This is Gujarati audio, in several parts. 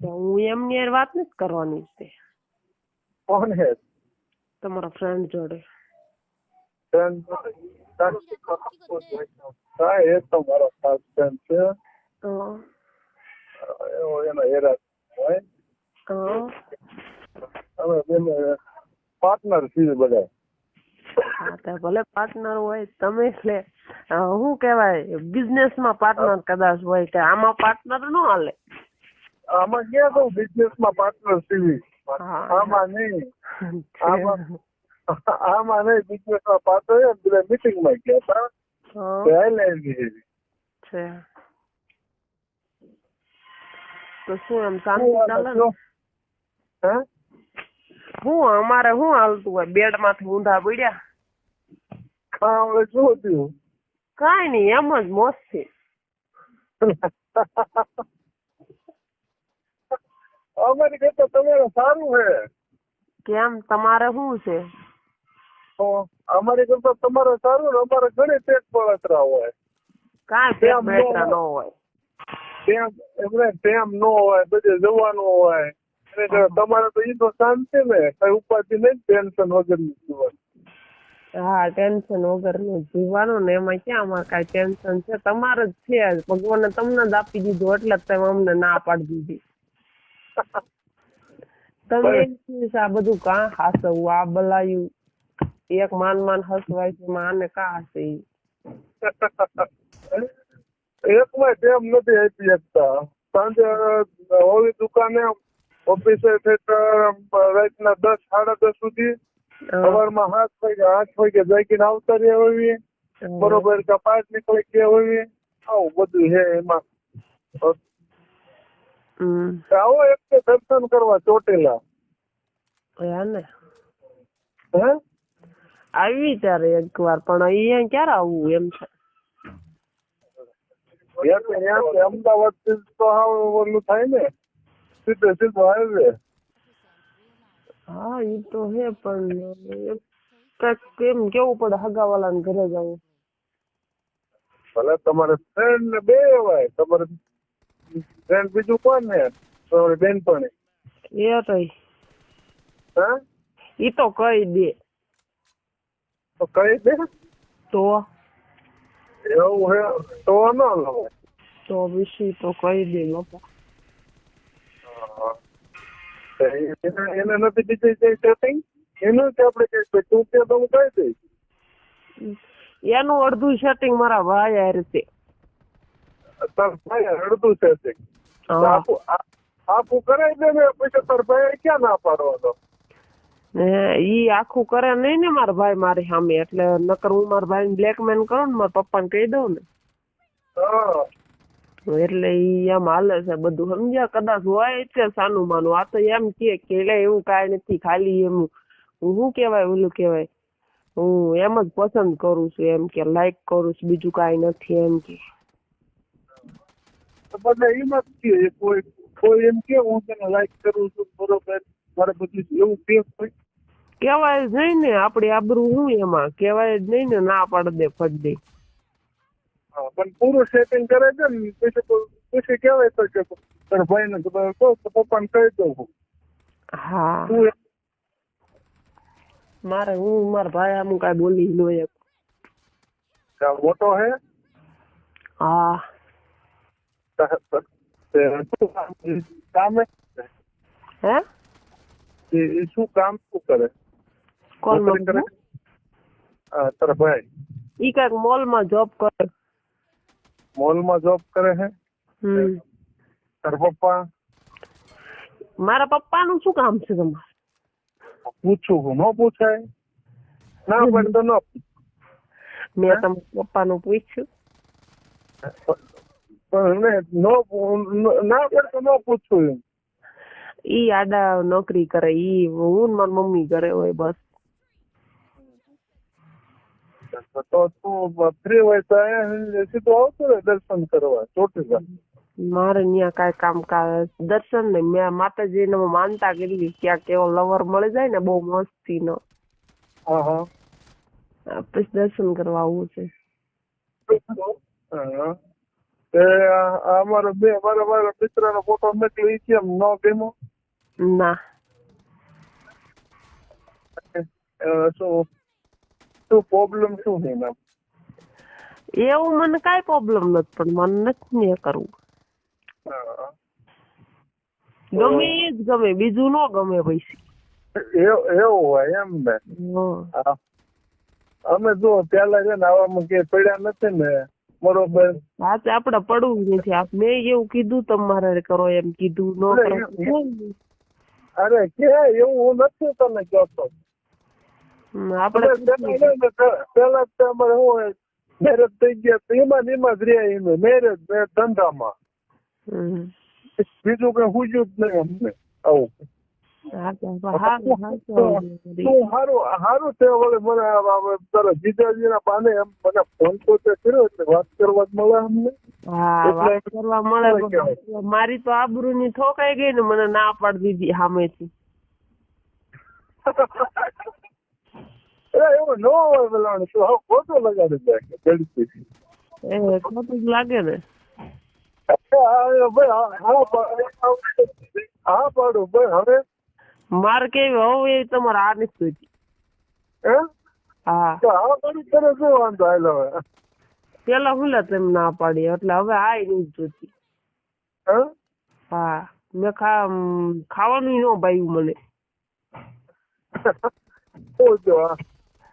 તો હું એમની હારે વાત નથી કરવાની છે કોણ હે તમારા ફ્રેન્ડ જોડે. હા એ તો મારો ખાસ ફ્રેન્ડ છે. હા એવો એનો હેરા હોય હા અમે બેને પાર્ટનર છીએ બધા. હા તો ભલે પાર્ટનર હોય તમે એટલે શું કહેવાય બિઝનેસ માં પાર્ટનર કદાચ હોય કે આમાં પાર્ટનર ન હાલે. આમાં ક્યાં કહું બિઝનેસ માં પાર્ટનર છીએ. હા આમાં નહીં આમાં નહીં બિઝનેસ માં પાર્ટનર બધા મીટિંગ માં ગયા હતા છે તો શું એમ શાંતિ ચાલે ને? હે હું અમારે શું હાલતું હોય બેડ માંથી ઊંધા પડ્યા હા હવે શું થયું કાંઈ નહીં એમ જ મોજથી. અમારી કરતા તમારે સારું છે. કેમ તમારે શું છે? તો અમારી કરતા તમારે સારું ને અમારે ઘણી પેટ બળતરા હોય. કાંઈ પેટ બળતરા ન હોય. ટેમ ન હોય બધે જવાનું હોય તમારે તો એ તો શાંતિ ને કઈ ઉપાધિ નહીં ટેન્શન વગર ની જીવન. હા ટેન્શન વગર નું જીવવાનું ને એમાં ક્યાં અમારે કઈ ટેન્શન છે તમારે જ છે ભગવાને તમને જ આપી દીધું એટલે જ તમે અમને ના પાડી દીધી. તમે આ બધું કાં હાસવું આ બલાયું એક માન હસવાય છે આને કાં હસે એકમાં ટેમ નથી આપી શકતા. સાંજે હોવી દુકાને ઓફિસે રાતના 10-10:30 સુધી સવારમાં 8 વાગે જાગીને આવતા રહ્યા હોઈએ બરોબર કે 5 નીકળી ગયા હોઈએ આવું બધું છે એમાં. આવો એક દર્શન કરવા ચોટીલા ને હે આવી ત્યારે એક વાર પણ અહીંયા ક્યારે આવવું એમ છે. અમદાવાદ થી તો ઓલું થાય ને સીધો હાઈવે. હા એ તો હે પણ કેમ કેવું પડે હગાવાલા ને ઘરે જવું. ભલે તમારે ફ્રેન્ડ ને બે હોય તમારે ફ્રેન્ડ બીજું કોણ ને તમારી બેનપણી એ તો હા ઈ તો કહી દે તો કઈ દે તો એવું હે તો ન લવાય તો વિશે તો કહી દે બાપા. એને નથી બીજી કઈ સેટિંગ એનું કે આપણે કઈ તું કે તો હું કહી દઈશ. એનું અડધું સેટિંગ મારા ભાઈ હારે છે. તાર ભાઈ અડધું સેટિંગ આખું કરાવી દે ને પછી તાર ભાઈ ક્યાં ના પાડવાનો. ઈ આખું કરે નહીં ને મારા ભાઈ મારી સામે એટલે નકર હું મારા ભાઈ બ્લેકમેલ કરું ને મારા પપ્પાને કહી દઉં ને એટલે ઈ એમ હાલે છે બધું સમજ્યા. કદાચ હોય એટલે સાનું માનું આ તો એમ કે એટલે એવું કાંઈ નથી ખાલી એમ હું શું કહેવાય ઓલું કહેવાય હું એમ જ પસંદ કરું છું એમ કે લાઈક કરું છું બીજું કાંઈ નથી એમ કે. બધા એમ જ કે કોઈ એમ કે હું તને લાઈક કરું છું બરોબર મારે બધું એવું કે કહેવાય જ નહીં ને આપડી આબરૂ હું એમાં કહેવાય જ નહીં ને ના પાડી દે ફટ દે. પણ પૂરું સેટિંગ કરે છે ને પછી કહેવાય તો કે તારા ભાઈ ને પપ્પાને કહી દઉં. હા મારે હું મારા ભાઈ આમ કાંઈ બોલી ન એક મોટો હે હા કામ હે શું કામ શું કરે કોણ કરે તારા ભાઈ ઈ કઈક મોલ માં જોબ કરે. મોલ માં જોબ કરે છે. તારા પપ્પા મારા પપ્પા નું શું કામ છે તમારે પૂછું ન પૂછાય ના પડે તો ન મેં તમારા પપ્પા નું પૂછ્યું ના પડે તો ન પૂછવું એમ. ઈ આડા નોકરી કરે ઈ હું મારી મમ્મી ઘરે હોય બસ. તો તું ફ્રી હોય તો સીધું આવતો ને દર્શન કરવા ચોટીલા. મારે ત્યાં કાંઈ કામકાજ દર્શન ને મેં માતાજીને માનતા કરી ક્યાંક એવો લવર મળી જાય ને બહુ મસ્તી નો પછી દર્શન કરવા આવવું છે. અમારો મારા મિત્રનો ફોટો મોકલ્યો ઈ કેમ ન ગમ્યો? ના શું પ્રોબ્લેમ શું છે એમાં? એવું મને કાંઈ પ્રોબ્લેમ નથી, પણ મને નથી ને કરવું. ગમે એ જ ગમે, બીજું ન ગમે પૈસી. એવું હોય એમ ને? અમે જો પેલા છે ને આવામાં કે પડ્યા નથી ને, બરોબર. હા તો આપડે પડવું જ નથી. મેં એવું કીધું તમારે કરો એમ કીધું, ન કરો. અરે કે એવું હું નથી તને કહેતો. આપડે પેલા અમારે શું હોય, મેરેજ થઈ ગયા એમાં જ રહ્યા મેરેજ ધંધામાં, બીજું કઈ હુજ્યું જ નહીં અમને. આવું સારું છે. વળે મને તારા જીજાજીના બાને એમ મને ફોન તો કર્યો એટલે વાત કરવા જ મળે અમને. વાત કરવા મળે. મારી તો આબરૂ ની ઠોકાઈ ગઈ ને, મને ના પાડી દીધી સામેથી. એવું ન હોય પેલા તું હવે ખોટો લગાડી જાય. ખોટું જ લાગે ને. હા પાડું ભાઈ. હવે મારે કેવી હવે તમારે આ નથી જોઈતી. હા પાડું તને શું વાંધો આવેલો હવે? પેલા હું તમે ના પાડી એટલે હવે આ નથી જોઈતી. હા મેં ખાવાનું ન ભાવ્યું મને.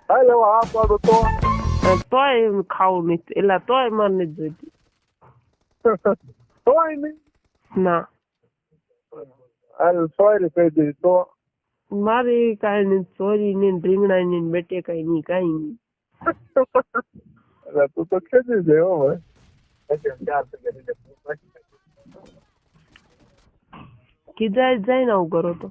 હા પાડું તોય ખાવું નથી, એટલે તોય મારે નથી જોઈતી. તોય નહીં ના હાલ સોરી કહી દઈ તો મારે કઈ નહીં. સોરી ને રીંગણા ને બેટે કઈ નહીં, કઈ નહીં. તું તો ખેંચી દે હવે. કીધા જાય ને આવું કરો તો